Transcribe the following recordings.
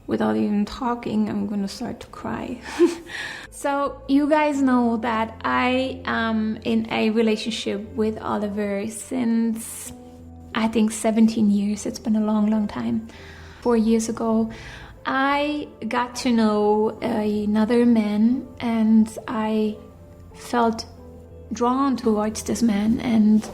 without even talking, I'm gonna start to cry. So you guys know that I am in a relationship with Oliver since I think 17 years. It's been a long, long time. 4 years ago, I got to know another man and I felt drawn towards this man, and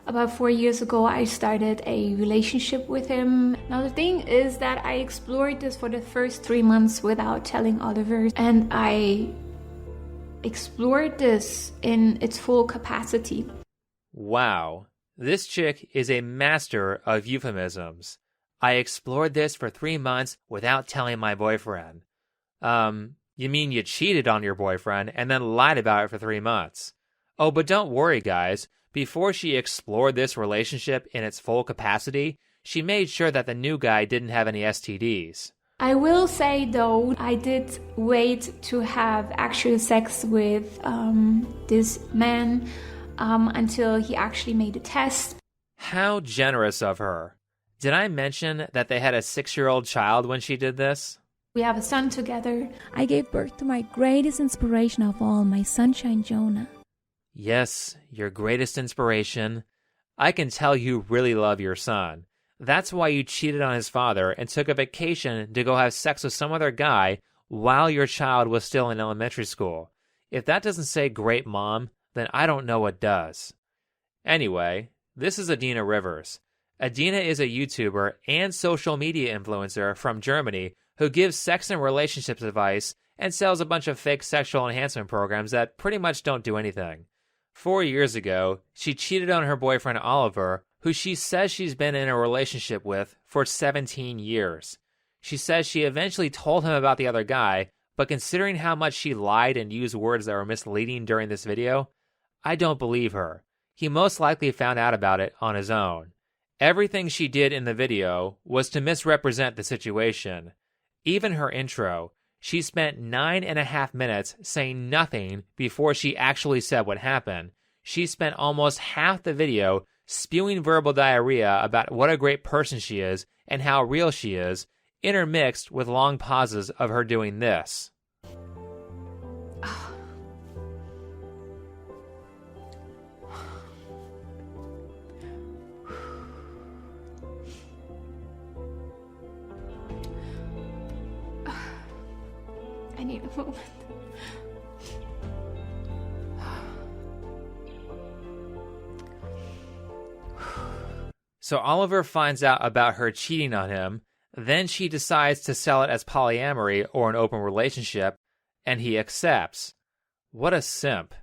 about 4 years ago I started a relationship with him. Now the thing is that I explored this for the first 3 months without telling Oliver, and I explored this in its full capacity. Wow, this chick is a master of euphemisms. I explored this for 3 months without telling my boyfriend. You mean you cheated on your boyfriend and then lied about it for 3 months? Oh, but don't worry, guys. Before she explored this relationship in its full capacity, she made sure that the new guy didn't have any STDs. I will say, though, I did wait to have actual sex with this man until he actually made a test. How generous of her. Did I mention that they had a 6-year-old child when she did this? We have a son together. I gave birth to my greatest inspiration of all, my sunshine Jonah. Yes, your greatest inspiration. I can tell you really love your son. That's why you cheated on his father and took a vacation to go have sex with some other guy while your child was still in elementary school. If that doesn't say great mom, then I don't know what does. Anyway, this is Adina Rivers. Adina is a YouTuber and social media influencer from Germany who gives sex and relationships advice and sells a bunch of fake sexual enhancement programs that pretty much don't do anything. 4 years ago, she cheated on her boyfriend Oliver, who she says she's been in a relationship with for 17 years. She says she eventually told him about the other guy, but considering how much she lied and used words that were misleading during this video, I don't believe her. He most likely found out about it on his own. Everything she did in the video was to misrepresent the situation. Even her intro, she spent 9.5 minutes saying nothing before she actually said what happened. She spent almost half the video spewing verbal diarrhea about what a great person she is and how real she is, intermixed with long pauses of her doing this. I need a moment. So Oliver finds out about her cheating on him, then she decides to sell it as polyamory or an open relationship, and he accepts. What a simp.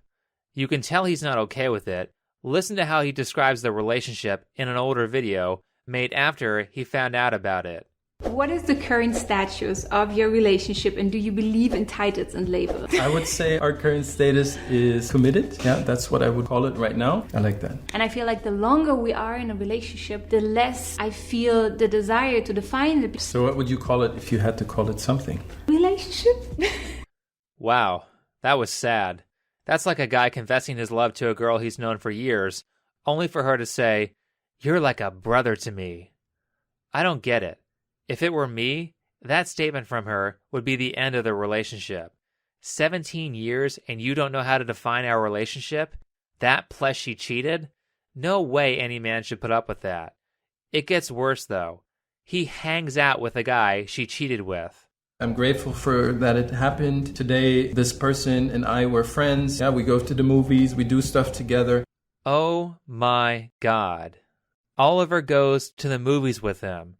You can tell he's not okay with it. Listen to how he describes the relationship in an older video made after he found out about it. What is the current status of your relationship, and do you believe in titles and labels? I would say our current status is committed. Yeah, that's what I would call it right now. I like that. And I feel like the longer we are in a relationship, the less I feel the desire to define it. So what would you call it if you had to call it something? Relationship? Wow, that was sad. That's like a guy confessing his love to a girl he's known for years, only for her to say, "You're like a brother to me." I don't get it. If it were me, that statement from her would be the end of the relationship. 17 years and you don't know how to define our relationship? That plus she cheated? No way any man should put up with that. It gets worse though. He hangs out with a guy she cheated with. I'm grateful for that it happened today. This person and I were friends. Yeah, we go to the movies, we do stuff together. Oh my God. Oliver goes to the movies with him.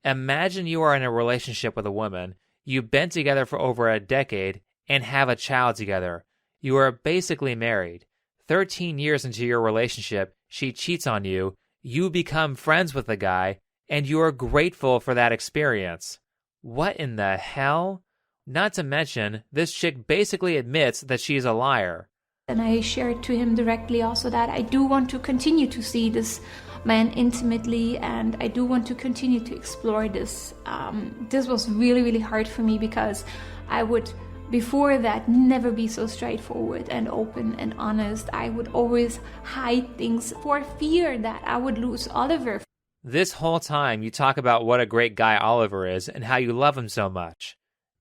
Imagine you are in a relationship with a woman, you've been together for over a decade, and have a child together. You are basically married. 13 years into your relationship, she cheats on you, you become friends with the guy, and you are grateful for that experience. What in the hell? Not to mention, this chick basically admits that she's a liar. And I shared to him directly also that I do want to continue to see this man intimately, and I do want to continue to explore this. This was really, really hard for me because I would, before that, never be so straightforward and open and honest. I would always hide things for fear that I would lose Oliver. This whole time you talk about what a great guy Oliver is and how you love him so much.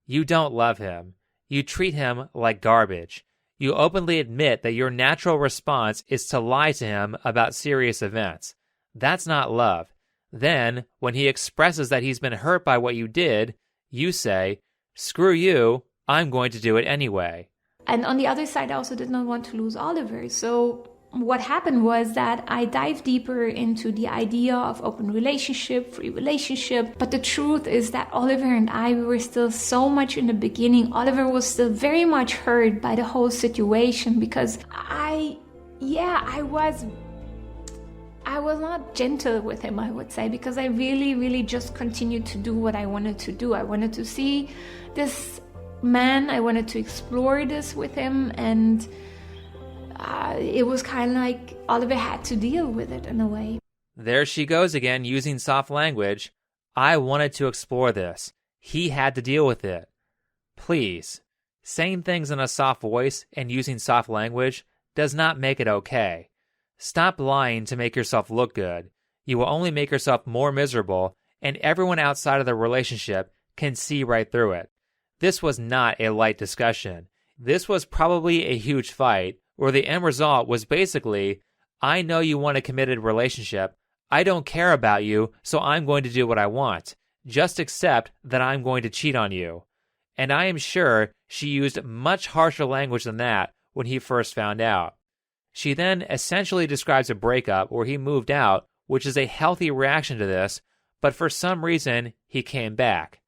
You don't love him. You treat him like garbage. You openly admit that your natural response is to lie to him about serious events. That's not love. Then, when he expresses that he's been hurt by what you did, you say, "Screw you, I'm going to do it anyway." And on the other side, I also did not want to lose Oliver. So what happened was that I dived deeper into the idea of open relationship, free relationship. But the truth is that Oliver and I, we were still so much in the beginning. Oliver was still very much hurt by the whole situation because I was not gentle with him, I would say, because I really just continued to do what I wanted to do. I wanted to see this man, I wanted to explore this with him, and it was kind of like Oliver had to deal with it in a way. There she goes again, using soft language. I wanted to explore this. He had to deal with it. Please, saying things in a soft voice and using soft language does not make it okay. Stop lying to make yourself look good. You will only make yourself more miserable, and everyone outside of the relationship can see right through it. This was not a light discussion. This was probably a huge fight, where the end result was basically, I know you want a committed relationship. I don't care about you, so I'm going to do what I want. Just accept that I'm going to cheat on you. And I am sure she used much harsher language than that when he first found out. She then essentially describes a breakup where he moved out, which is a healthy reaction to this, but for some reason, he came back.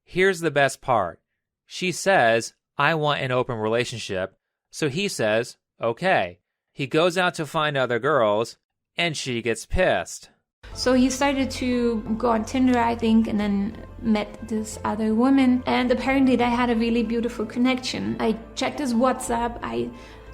Here's the best part. She says, I want an open relationship, so he says, okay. He goes out to find other girls, and she gets pissed. So he started to go on Tinder, I think, and then met this other woman, and apparently they had a really beautiful connection. I checked his WhatsApp, I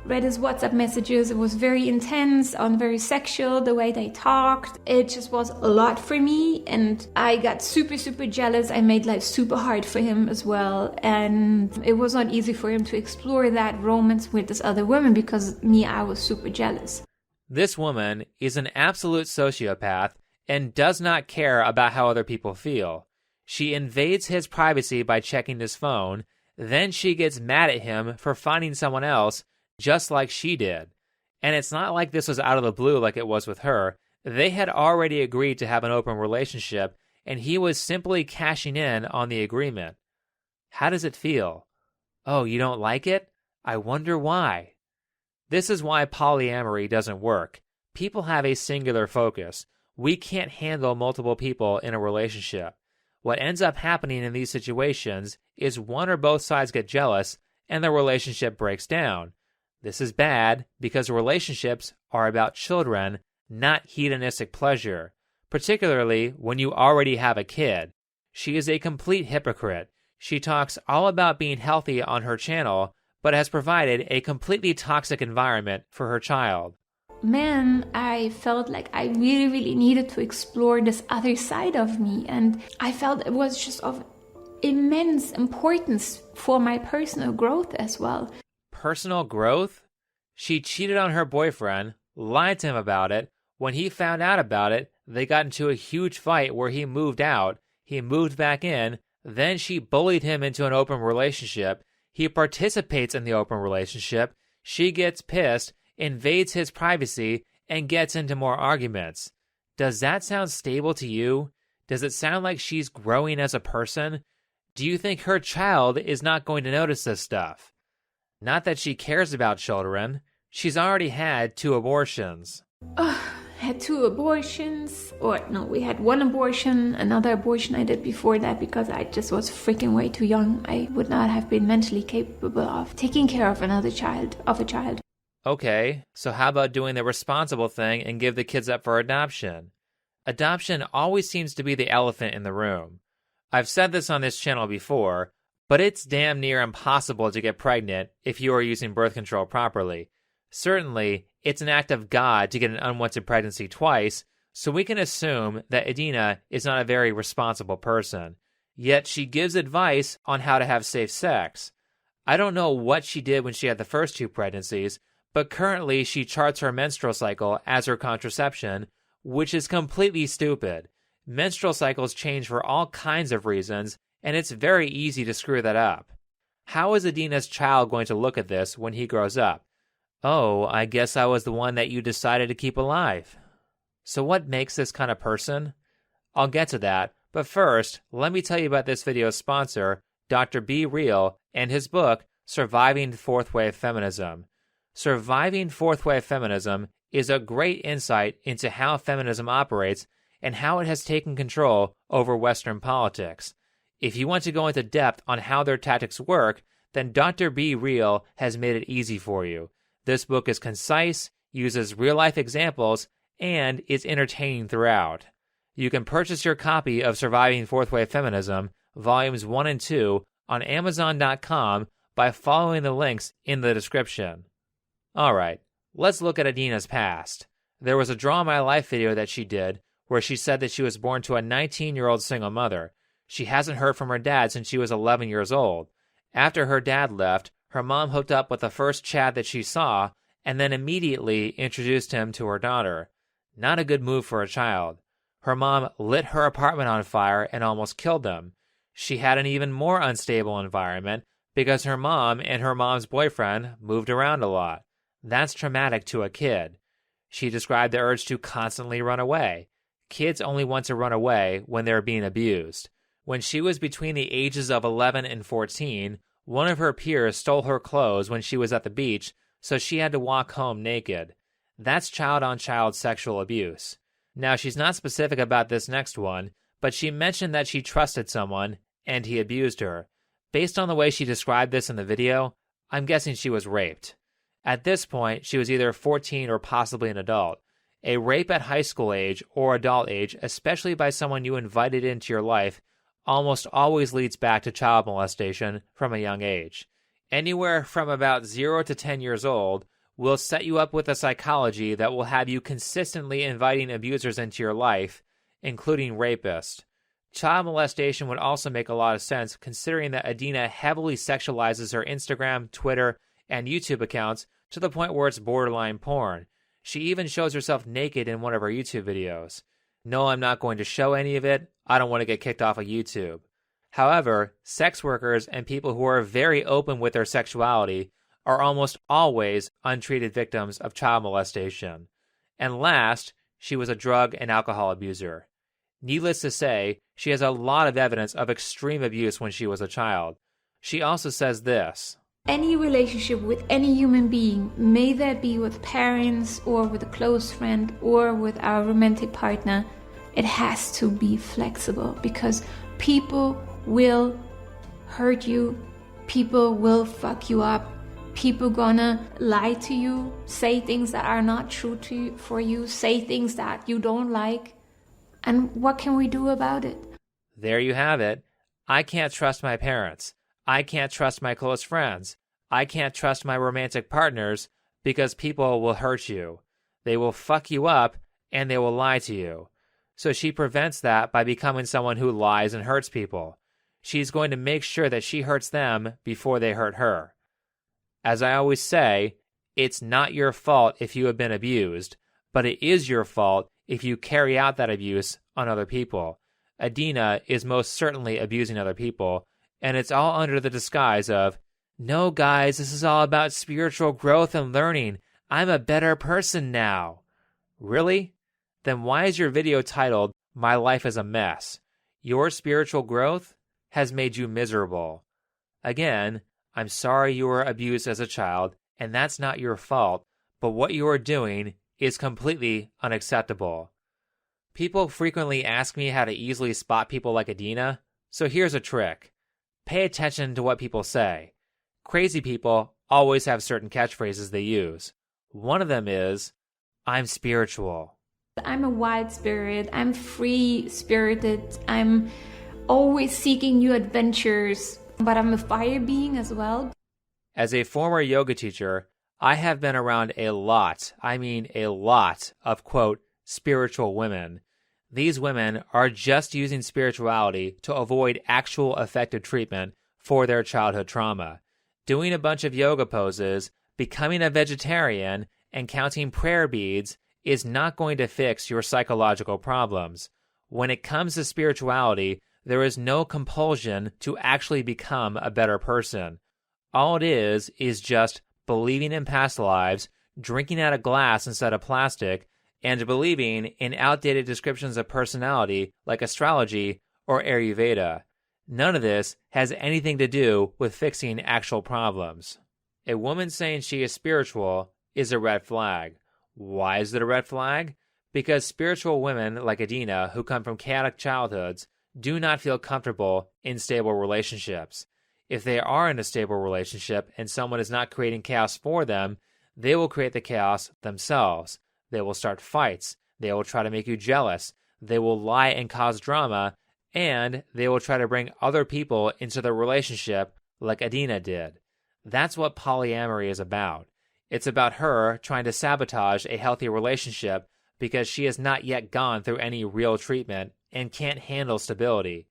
read his WhatsApp messages. It was very intense and very sexual, the way they talked. It just was a lot for me, and I got super jealous. I made life super hard for him as well, and it was not easy for him to explore that romance with this other woman because I was super jealous. This woman is an absolute sociopath and does not care about how other people feel. She invades his privacy by checking his phone, then she gets mad at him for finding someone else just like she did. And it's not like this was out of the blue like it was with her. They had already agreed to have an open relationship, and he was simply cashing in on the agreement. How does it feel? Oh, you don't like it? I wonder why. This is why polyamory doesn't work. People have a singular focus. We can't handle multiple people in a relationship. What ends up happening in these situations is one or both sides get jealous and the relationship breaks down. This is bad because relationships are about children, not hedonistic pleasure, particularly when you already have a kid. She is a complete hypocrite. She talks all about being healthy on her channel, but has provided a completely toxic environment for her child. Man, I felt like I really needed to explore this other side of me, and I felt it was just of immense importance for my personal growth as well. Personal growth? She cheated on her boyfriend, lied to him about it. When he found out about it, they got into a huge fight where he moved out. He moved back in. Then she bullied him into an open relationship. He participates in the open relationship. She gets pissed, invades his privacy, and gets into more arguments. Does that sound stable to you? Does it sound like she's growing as a person? Do you think her child is not going to notice this stuff? Not that she cares about children. She's already had 2 abortions. Had 2 abortions, or no, we had 1 abortion, another abortion I did before that because I just was freaking way too young. I would not have been mentally capable of taking care of a child. Okay, so how about doing the responsible thing and give the kids up for adoption? Adoption always seems to be the elephant in the room. I've said this on this channel before, but it's damn near impossible to get pregnant if you are using birth control properly. Certainly, it's an act of God to get an unwanted pregnancy twice, so we can assume that Adina is not a very responsible person. Yet she gives advice on how to have safe sex. I don't know what she did when she had the first 2 pregnancies, but currently she charts her menstrual cycle as her contraception, which is completely stupid. Menstrual cycles change for all kinds of reasons, and it's very easy to screw that up. How is Adina's child going to look at this when he grows up? Oh, I guess I was the one that you decided to keep alive. So what makes this kind of person? I'll get to that, but first, let me tell you about this video's sponsor, Dr. Be Real, and his book, Surviving Fourth Wave Feminism. Surviving Fourth Wave Feminism is a great insight into how feminism operates and how it has taken control over Western politics. If you want to go into depth on how their tactics work, then Dr. Be Real has made it easy for you. This book is concise, uses real-life examples, and is entertaining throughout. You can purchase your copy of Surviving Fourth Wave Feminism, Volumes 1 and 2, on Amazon.com by following the links in the description. Alright, let's look at Adina's past. There was a Draw My Life video that she did where she said that she was born to a 19-year-old single mother. She hasn't heard from her dad since she was 11 years old. After her dad left, her mom hooked up with the first Chad that she saw and then immediately introduced him to her daughter. Not a good move for a child. Her mom lit her apartment on fire and almost killed them. She had an even more unstable environment because her mom and her mom's boyfriend moved around a lot. That's traumatic to a kid. She described the urge to constantly run away. Kids only want to run away when they're being abused. When she was between the ages of 11 and 14, one of her peers stole her clothes when she was at the beach, so she had to walk home naked. That's child-on-child sexual abuse. Now, she's not specific about this next one, but she mentioned that she trusted someone, and he abused her. Based on the way she described this in the video, I'm guessing she was raped. At this point, she was either 14 or possibly an adult. A rape at high school age or adult age, especially by someone you invited into your life, almost always leads back to child molestation from a young age. Anywhere from about 0 to 10 years old will set you up with a psychology that will have you consistently inviting abusers into your life, including rapists. Child molestation would also make a lot of sense considering that Adina heavily sexualizes her Instagram, Twitter, and YouTube accounts to the point where it's borderline porn. She even shows herself naked in one of her YouTube videos. No, I'm not going to show any of it. I don't want to get kicked off of YouTube. However, sex workers and people who are very open with their sexuality are almost always untreated victims of child molestation. And last, she was a drug and alcohol abuser. Needless to say, she has a lot of evidence of extreme abuse when she was a child. She also says this: Any relationship with any human being, may that be with parents or with a close friend or with our romantic partner, it has to be flexible because people will hurt you, people will fuck you up, people gonna lie to you, say things that are not true for you, say things that you don't like. And what can we do about it? There you have it. I can't trust my parents. I can't trust my close friends. I can't trust my romantic partners because people will hurt you. They will fuck you up and they will lie to you. So she prevents that by becoming someone who lies and hurts people. She's going to make sure that she hurts them before they hurt her. As I always say, it's not your fault if you have been abused, but it is your fault if you carry out that abuse on other people. Adina is most certainly abusing other people, and it's all under the disguise of, "No, guys, this is all about spiritual growth and learning. I'm a better person now." Really? Then why is your video titled, "My Life is a Mess"? Your spiritual growth has made you miserable. Again, I'm sorry you were abused as a child, and that's not your fault, but what you are doing is completely unacceptable. People frequently ask me how to easily spot people like Adina, so here's a trick. Pay attention to what people say. Crazy people always have certain catchphrases they use. One of them is, "I'm spiritual." I'm a wild spirit, I'm free-spirited, I'm always seeking new adventures, but I'm a fire being as well. As a former yoga teacher, I have been around a lot, I mean a lot, of, quote, spiritual women. These women are just using spirituality to avoid actual effective treatment for their childhood trauma. Doing a bunch of yoga poses, becoming a vegetarian, and counting prayer beads is not going to fix your psychological problems. When it comes to spirituality, there is no compulsion to actually become a better person. All it is just believing in past lives, drinking out of glass instead of plastic, and believing in outdated descriptions of personality like astrology or Ayurveda. None of this has anything to do with fixing actual problems. A woman saying she is spiritual is a red flag. Why is it a red flag? Because spiritual women like Adina, who come from chaotic childhoods, do not feel comfortable in stable relationships. If they are in a stable relationship and someone is not creating chaos for them, they will create the chaos themselves. They will start fights. They will try to make you jealous. They will lie and cause drama, and they will try to bring other people into the relationship like Adina did. That's what polyamory is about. It's about her trying to sabotage a healthy relationship because she has not yet gone through any real treatment and can't handle stability.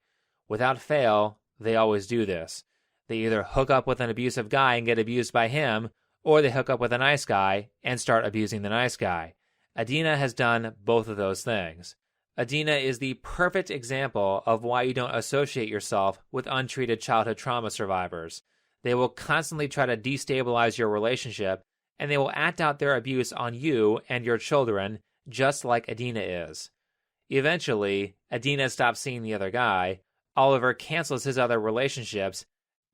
Without fail, they always do this. They either hook up with an abusive guy and get abused by him, or they hook up with a nice guy and start abusing the nice guy. Adina has done both of those things. Adina is the perfect example of why you don't associate yourself with untreated childhood trauma survivors. They will constantly try to destabilize your relationship, and they will act out their abuse on you and your children, just like Adina is. Eventually, Adina stops seeing the other guy, Oliver cancels his other relationships,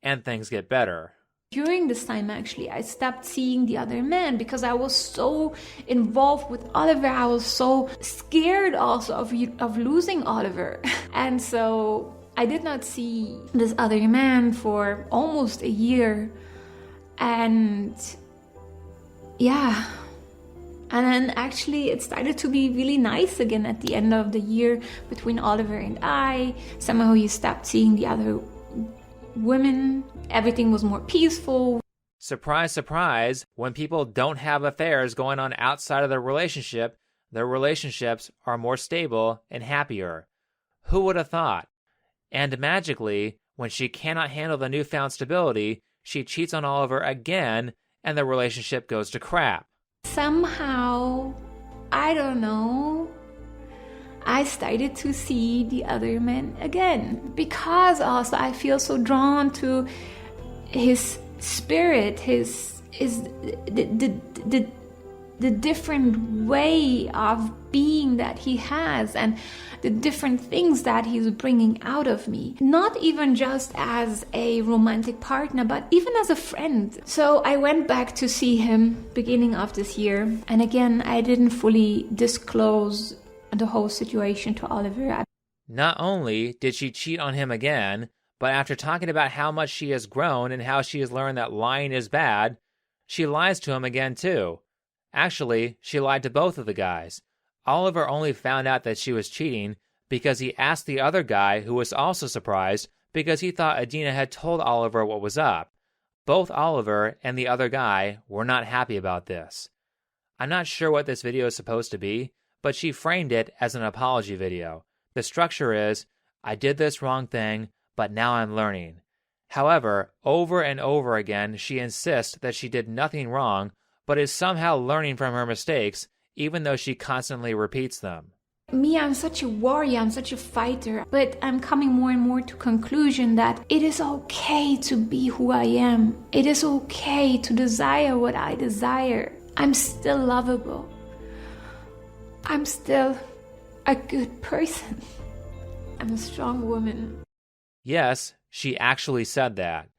and things get better. During this time, actually, I stopped seeing the other men because I was so involved with Oliver. I was so scared also of losing Oliver. And so I did not see this other man for almost a year. And yeah. And then actually it started to be really nice again at the end of the year between Oliver and I. Somehow he stopped seeing the other women. Everything was more peaceful. Surprise, surprise, when people don't have affairs going on outside of their relationships are more stable and happier. Who would have thought? And magically, when she cannot handle the newfound stability, she cheats on Oliver again, and the relationship goes to crap. Somehow, I don't know, I started to see the other men again, because also I feel so drawn to his spirit, the different way of being that he has, and the different things that he's bringing out of me. Not even just as a romantic partner, but even as a friend. So I went back to see him beginning of this year, and again, I didn't fully disclose the whole situation to Oliver. Not only did she cheat on him again, but after talking about how much she has grown and how she has learned that lying is bad, she lies to him again too. Actually, she lied to both of the guys. Oliver only found out that she was cheating because he asked the other guy, who was also surprised because he thought Adina had told Oliver what was up. Both Oliver and the other guy were not happy about this. I'm not sure what this video is supposed to be, but she framed it as an apology video. The structure is, I did this wrong thing, but now I'm learning. However, over and over again, she insists that she did nothing wrong, but is somehow learning from her mistakes, even though she constantly repeats them. Me, I'm such a warrior, I'm such a fighter, but I'm coming more and more to conclusion that it is okay to be who I am. It is okay to desire what I desire. I'm still lovable. I'm still a good person. I'm a strong woman. Yes, she actually said that.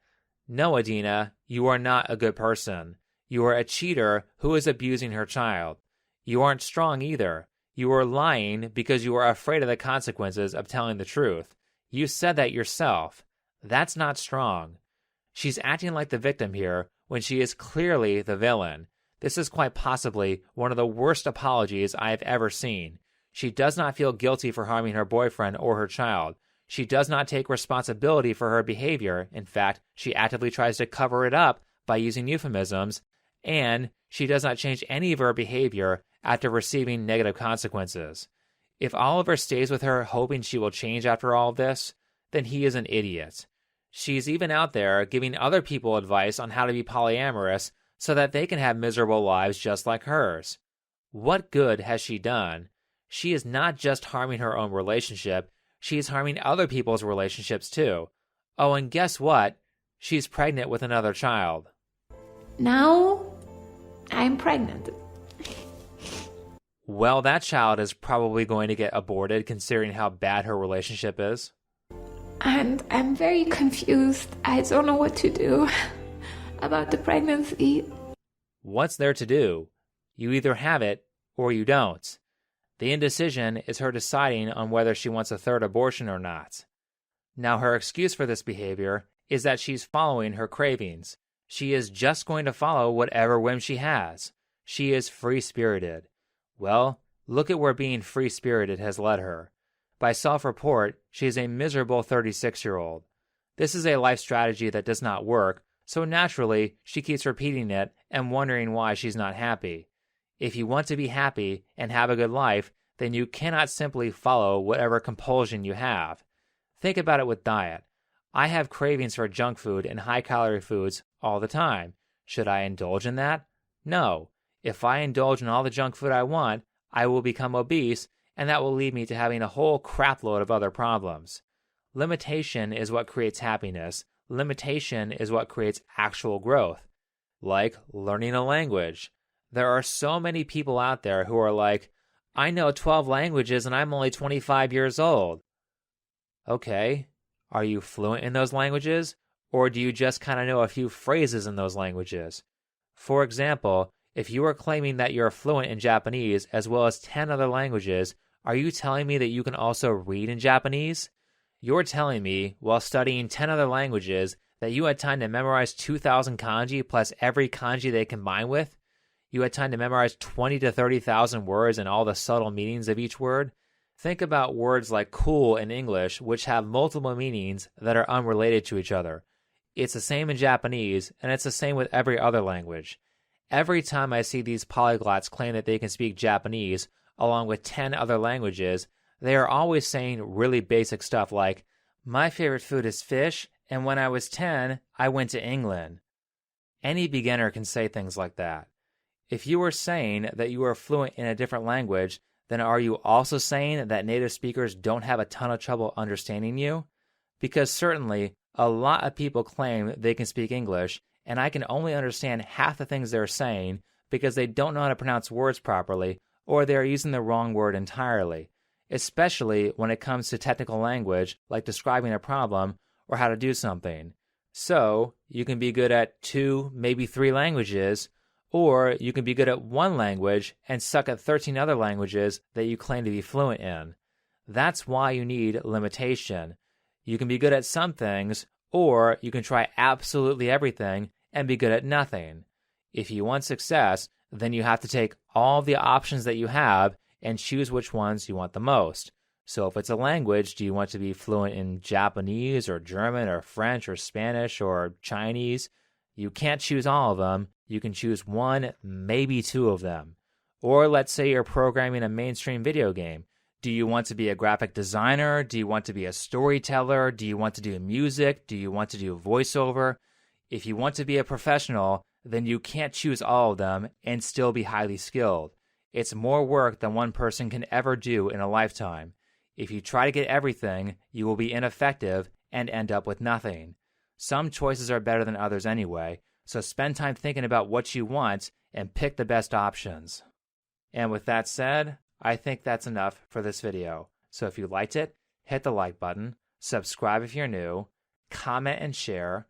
No, Adina, you are not a good person. You are a cheater who is abusing her child. You aren't strong either. You are lying because you are afraid of the consequences of telling the truth. You said that yourself. That's not strong. She's acting like the victim here when she is clearly the villain. This is quite possibly one of the worst apologies I have ever seen. She does not feel guilty for harming her boyfriend or her child. She does not take responsibility for her behavior. In fact, she actively tries to cover it up by using euphemisms, and she does not change any of her behavior after receiving negative consequences. If Oliver stays with her hoping she will change after all of this, then he is an idiot. She's even out there giving other people advice on how to be polyamorous so that they can have miserable lives just like hers. What good has she done? she is not just harming her own relationship, she is harming other people's relationships too. Oh, and guess what? She's pregnant with another child. Now, I'm pregnant. Well, that child is probably going to get aborted considering how bad her relationship is. And I'm very confused. I don't know what to do about the pregnancy. What's there to do? You either have it or you don't. The indecision is her deciding on whether she wants a third abortion or not. Now, her excuse for this behavior is that she's following her cravings. She is just going to follow whatever whim she has. She is free-spirited. Well, look at where being free-spirited has led her. By self-report, she is a miserable 36-year-old. This is a life strategy that does not work, so naturally, she keeps repeating it and wondering why she's not happy. If you want to be happy and have a good life, then you cannot simply follow whatever compulsion you have. Think about it with diet. I have cravings for junk food and high-calorie foods all the time. Should I indulge in that? No. If I indulge in all the junk food I want, I will become obese, and that will lead me to having a whole crapload of other problems. Limitation is what creates happiness. Limitation is what creates actual growth. Like learning a language. There are so many people out there who are like, I know 12 languages and I'm only 25 years old. Okay, are you fluent in those languages? Or do you just kind of know a few phrases in those languages? For example, if you are claiming that you're fluent in Japanese as well as 10 other languages, are you telling me that you can also read in Japanese? You're telling me, while studying 10 other languages, that you had time to memorize 2,000 kanji plus every kanji they combine with? You had time to memorize 20 to 30,000 words and all the subtle meanings of each word? Think about words like cool in English, which have multiple meanings that are unrelated to each other. It's the same in Japanese, and it's the same with every other language. Every time I see these polyglots claim that they can speak Japanese, along with 10 other languages, they are always saying really basic stuff like, my favorite food is fish, and when I was 10, I went to England. Any beginner can say things like that. If you are saying that you are fluent in a different language, then are you also saying that native speakers don't have a ton of trouble understanding you? Because certainly, a lot of people claim they can speak English, and I can only understand half the things they're saying because they don't know how to pronounce words properly, or they are using the wrong word entirely, especially when it comes to technical language like describing a problem or how to do something. So, you can be good at 2, maybe 3 languages, or you can be good at 1 language and suck at 13 other languages that you claim to be fluent in. That's why you need limitation. You can be good at some things, or you can try absolutely everything and be good at nothing. If you want success, then you have to take all the options that you have and choose which ones you want the most. So if it's a language, do you want to be fluent in Japanese or German or French or Spanish or Chinese? You can't choose all of them. You can choose 1, maybe 2 of them. Or let's say you're programming a mainstream video game. Do you want to be a graphic designer? Do you want to be a storyteller? Do you want to do music? Do you want to do voiceover? If you want to be a professional, then you can't choose all of them and still be highly skilled. It's more work than one person can ever do in a lifetime. If you try to get everything, you will be ineffective and end up with nothing. Some choices are better than others anyway, so spend time thinking about what you want and pick the best options. And with that said, I think that's enough for this video. So if you liked it, hit the like button, subscribe if you're new, comment and share.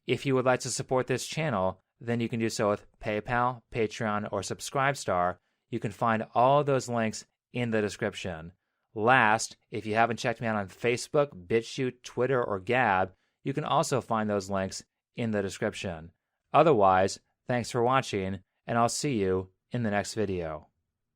If you would like to support this channel, then you can do so with PayPal, Patreon, or Subscribestar. You can find all those links in the description. Last, if you haven't checked me out on Facebook, Bitchute, Twitter, or Gab, you can also find those links in the description. Otherwise, thanks for watching, and I'll see you in the next video.